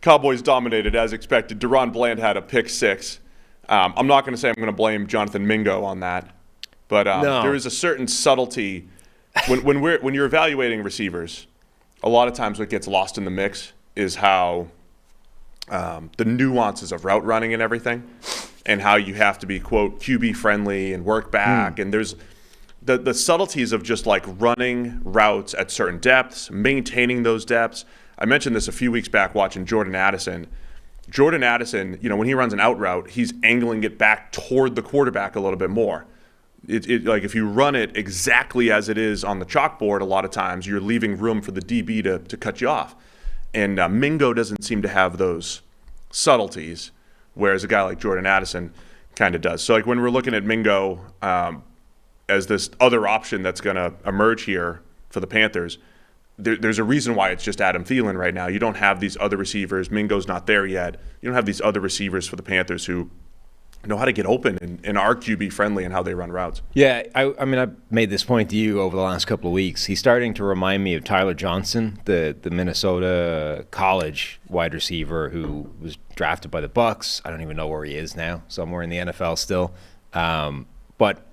Cowboys dominated as expected. Deron Bland had a pick six. I'm not going to say I'm going to blame Jonathan Mingo on that, but No. there is a certain subtlety when you're evaluating receivers. A lot of times, what gets lost in the mix is how the nuances of route running and everything, and how you have to be quote QB friendly and work back, and there's the subtleties of just like running routes at certain depths, maintaining those depths. I mentioned this a few weeks back watching Jordan Addison. Jordan Addison, when he runs an out route, he's angling it back toward the quarterback a little bit more. Like if you run it exactly as it is on the chalkboard, a lot of times you're leaving room for the DB to cut you off. And Mingo doesn't seem to have those subtleties, whereas a guy like Jordan Addison kind of does. So like when we're looking at Mingo as this other option that's going to emerge here for the Panthers, there's a reason why it's just Adam Thielen right now. You don't have these other receivers. Mingo's not there yet. You don't have these other receivers for the Panthers who know how to get open and are QB friendly in how they run routes. Yeah, I mean, I've made this point to you over the last couple of weeks. He's starting to remind me of Tyler Johnson, the Minnesota college wide receiver who was drafted by the Bucs. I don't even know where he is now, somewhere in the NFL still. But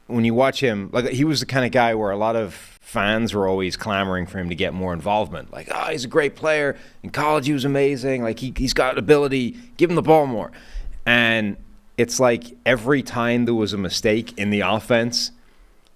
when you watch him, like he was the kind of guy where a lot of fans were always clamoring for him to get more involvement. Like, he's a great player. In college, he was amazing. Like, he's got ability. Give him the ball more. And it's like every time there was a mistake in the offense,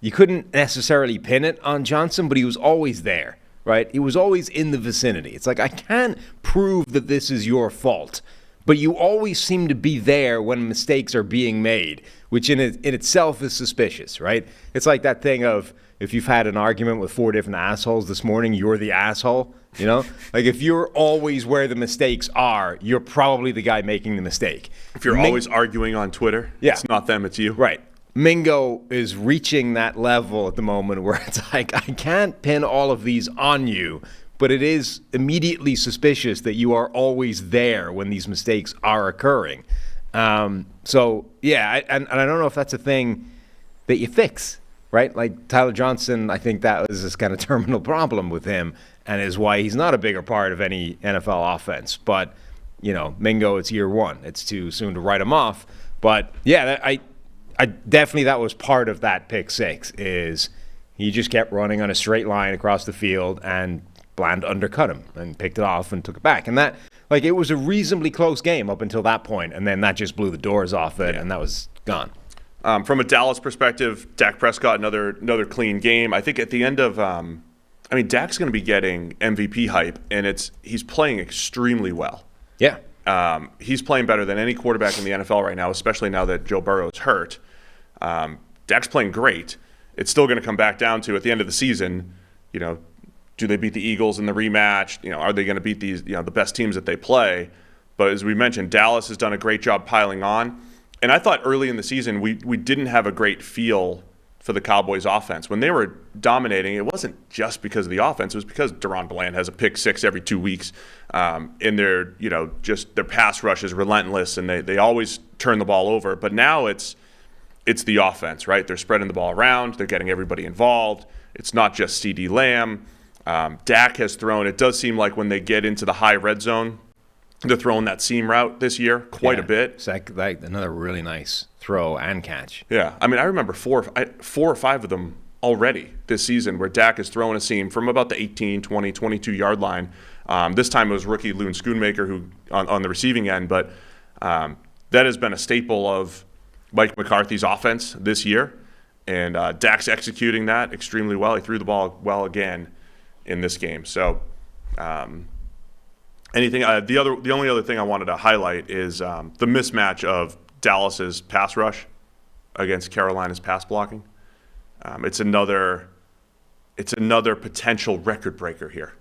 you couldn't necessarily pin it on Johnson, but he was always there, right? He was always in the vicinity. It's like, I can't prove that this is your fault, but you always seem to be there when mistakes are being made, which in itself is suspicious, right? It's like that thing of, if you've had an argument with 4 different assholes this morning, you're the asshole, Like if you're always where the mistakes are, you're probably the guy making the mistake. If you're always arguing on Twitter, it's not them, it's you. Right. Mingo is reaching that level at the moment where it's like, I can't pin all of these on you, but it is immediately suspicious that you are always there when these mistakes are occurring. So, yeah, and I don't know if that's a thing that you fix. Right? Like Tyler Johnson, I think that was this kind of terminal problem with him and is why he's not a bigger part of any NFL offense. But, Mingo, it's year one. It's too soon to write him off. But, yeah, I definitely that was part of that pick six is he just kept running on a straight line across the field and Bland undercut him and picked it off and took it back. And that, like, it was a reasonably close game up until that point, and then that just blew the doors off it, and that was gone. From a Dallas perspective, Dak Prescott, another clean game. I think at the end of, Dak's going to be getting MVP hype, and he's playing extremely well. Yeah. He's playing better than any quarterback in the NFL right now, especially now that Joe Burrow is hurt. Dak's playing great. It's still going to come back down to, at the end of the season, do they beat the Eagles in the rematch? Are they going to beat these, the best teams that they play? But as we mentioned, Dallas has done a great job piling on. And I thought early in the season we didn't have a great feel for the Cowboys offense. When they were dominating, it wasn't just because of the offense. It was because Deron Bland has a pick six every 2 weeks. And their pass rush is relentless, and they always turn the ball over. But now it's the offense, right? They're spreading the ball around. They're getting everybody involved. It's not just CeeDee Lamb. Dak has thrown. It does seem like when they get into the high red zone, they're throwing that seam route this year quite a bit. It's like another really nice throw and catch. Yeah. I remember four or five of them already this season where Dak is throwing a seam from about the 18, 20, 22-yard line. This time it was rookie Loon Schoonmaker who on the receiving end, but that has been a staple of Mike McCarthy's offense this year, and Dak's executing that extremely well. He threw the ball well again in this game. So the only other thing I wanted to highlight is the mismatch of Dallas's pass rush against Carolina's pass blocking. It's another potential record breaker here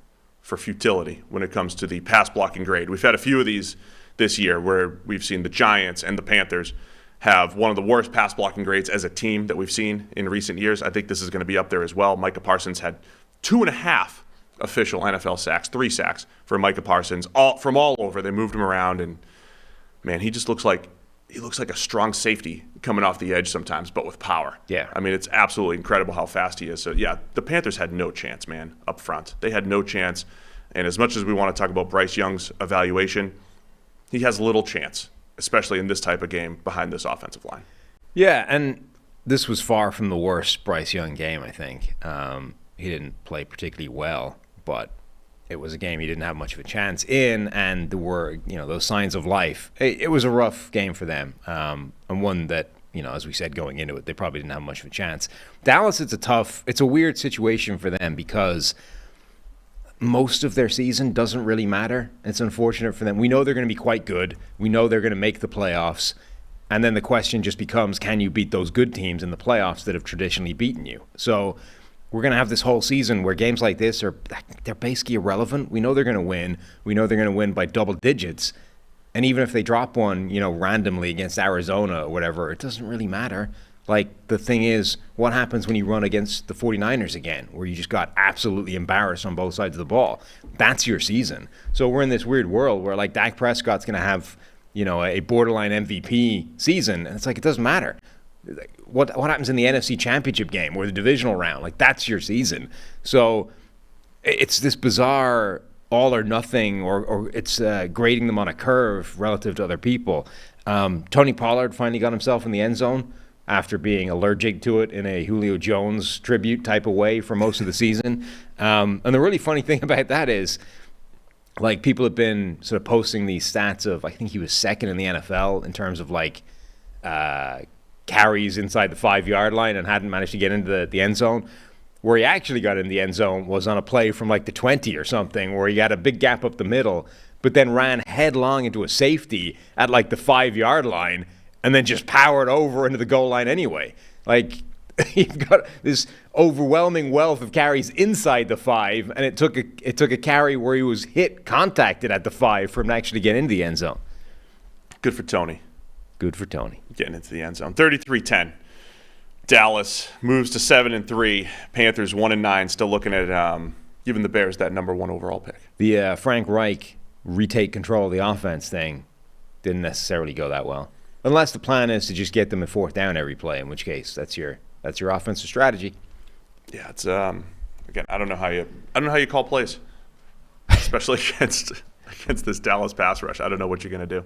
for futility when it comes to the pass blocking grade. We've had a few of these this year where we've seen the Giants and the Panthers have one of the worst pass blocking grades as a team that we've seen in recent years. I think this is going to be up there as well. Micah Parsons had 2.5 official NFL sacks, 3 sacks for Micah Parsons, from all over. They moved him around, and man, he just looks like a strong safety coming off the edge sometimes, but with power. Yeah. It's absolutely incredible how fast he is. So yeah, the Panthers had no chance, man, up front. They had no chance. And as much as we want to talk about Bryce Young's evaluation, he has little chance, especially in this type of game behind this offensive line. Yeah, and this was far from the worst Bryce Young game, I think. He didn't play particularly well, but it was a game he didn't have much of a chance in, and there were, those signs of life. It was a rough game for them, and one that, as we said going into it, they probably didn't have much of a chance. Dallas, it's a weird situation for them because most of their season doesn't really matter. It's unfortunate for them. We know they're going to be quite good. We know they're going to make the playoffs. And then the question just becomes, can you beat those good teams in the playoffs that have traditionally beaten you? So we're going to have this whole season where games like this they're basically irrelevant. We know they're going to win. We know they're going to win by double digits. And even if they drop one, randomly against Arizona or whatever, it doesn't really matter. Like, the thing is, what happens when you run against the 49ers again, where you just got absolutely embarrassed on both sides of the ball? That's your season. So we're in this weird world where, like, Dak Prescott's going to have, a borderline MVP season, and it's like, it doesn't matter. What happens in the NFC Championship game or the divisional round? Like, that's your season. So it's this bizarre all or nothing, or it's grading them on a curve relative to other people. Tony Pollard finally got himself in the end zone after being allergic to it in a Julio Jones tribute type of way for most of the season. And the really funny thing about that is, like, people have been sort of posting these stats of, I think he was second in the NFL in terms of, like, carries inside the 5-yard line and hadn't managed to get into the end zone. Where he actually got in the end zone was on a play from, like, the 20 or something, where he had a big gap up the middle, but then ran headlong into a safety at, like, the 5-yard line, and then just powered over into the goal line anyway. Like, you've got this overwhelming wealth of carries inside the 5, and it took a carry where he was contacted at the 5 for him to actually get into the end zone. Good for Tony. Good for Tony. Getting into the end zone. 33-10. Dallas moves to 7-3. Panthers 1-9. Still looking at giving the Bears that number 1 overall pick. The Frank Reich retake control of the offense thing didn't necessarily go that well. Unless the plan is to just get them in 4th down every play, in which case that's your offensive strategy. Yeah, it's again, I don't know how you call plays, especially against this Dallas pass rush. I don't know what you're gonna do.